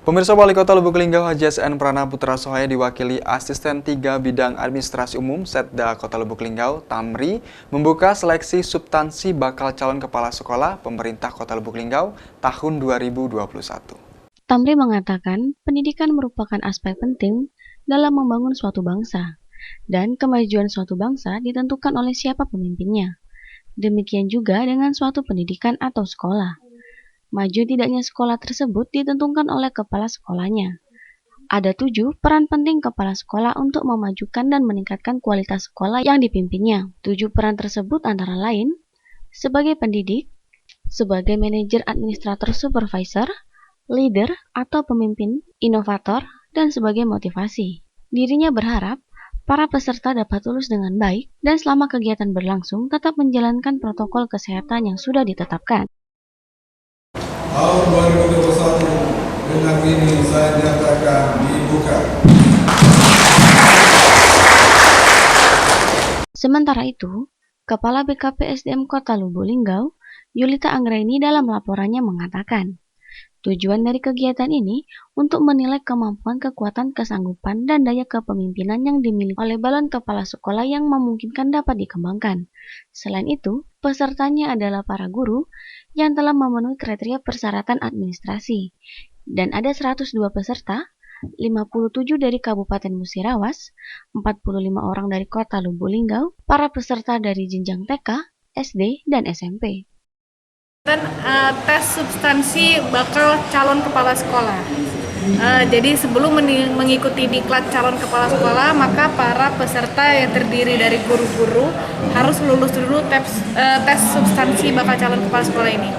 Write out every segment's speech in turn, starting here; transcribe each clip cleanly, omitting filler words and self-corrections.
Pemirsa, Wali Kota Lubuk Linggau Haji SN Pranaputra Sohaya diwakili Asisten 3 Bidang Administrasi Umum Setda Kota Lubuk Linggau, Tamri, membuka seleksi substansi bakal calon kepala sekolah pemerintah Kota Lubuk Linggau tahun 2021. Tamri mengatakan pendidikan merupakan aspek penting dalam membangun suatu bangsa, dan kemajuan suatu bangsa ditentukan oleh siapa pemimpinnya. Demikian juga dengan suatu pendidikan atau sekolah. Maju tidaknya sekolah tersebut ditentukan oleh kepala sekolahnya. Ada 7 peran penting kepala sekolah untuk memajukan dan meningkatkan kualitas sekolah yang dipimpinnya. 7 peran tersebut antara lain, sebagai pendidik, sebagai manajer administrator supervisor, leader atau pemimpin, inovator, dan sebagai motivasi. Dirinya berharap para peserta dapat lulus dengan baik dan selama kegiatan berlangsung tetap menjalankan protokol kesehatan yang sudah ditetapkan. Tahun 2021 dengan ini saya nyatakan dibuka. Sementara itu, Kepala BKP SDM Kota Lubuk Linggau, Yulita Anggraini dalam laporannya mengatakan, tujuan dari kegiatan ini untuk menilai kemampuan, kekuatan, kesanggupan, dan daya kepemimpinan yang dimiliki oleh balon kepala sekolah yang memungkinkan dapat dikembangkan. Selain itu, pesertanya adalah para guru yang telah memenuhi kriteria persyaratan administrasi. Dan ada 102 peserta, 57 dari Kabupaten Musirawas, 45 orang dari Kota Lubuk Linggau, para peserta dari jenjang TK, SD, dan SMP. Dan tes substansi bakal calon kepala sekolah. Jadi sebelum mengikuti diklat calon kepala sekolah, maka para peserta yang terdiri dari guru-guru harus lulus dulu tes substansi bakal calon kepala sekolah ini.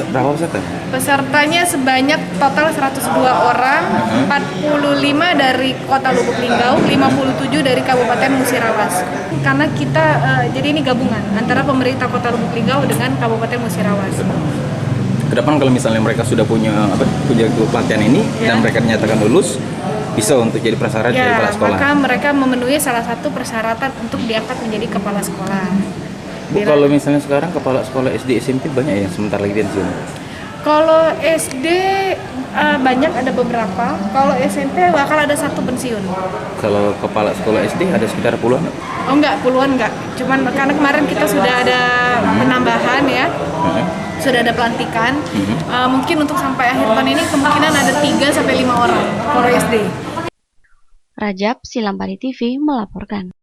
Berapa peserta? Pesertanya sebanyak total 102 orang, 45 dari Kota Lubuk Linggau, 57 dari Kabupaten Musirawas. Karena kita, jadi ini gabungan antara pemerintah Kota Lubuk Linggau dengan Kabupaten Musirawas. Kedepan kalau misalnya mereka sudah punya pelatihan ini dan mereka dinyatakan lulus, bisa untuk jadi prasyarat jadi kepala sekolah. Maka mereka memenuhi salah satu persyaratan untuk diangkat menjadi kepala sekolah. Bu, kalau misalnya sekarang kepala sekolah SD SMP banyak ya sebentar lagi pensiun. Kalau SD banyak, ada beberapa. Kalau SMP bakal ada 1 pensiun. Kalau kepala sekolah SD ada sekitar puluhan? Oh enggak, puluhan enggak. Cuman karena kemarin kita sudah ada penambahan ya. Sudah ada pelantikan. Mungkin untuk sampai akhir tahun ini kemungkinan ada 3-5 orang kalau SD. Rajab, Silampari TV melaporkan.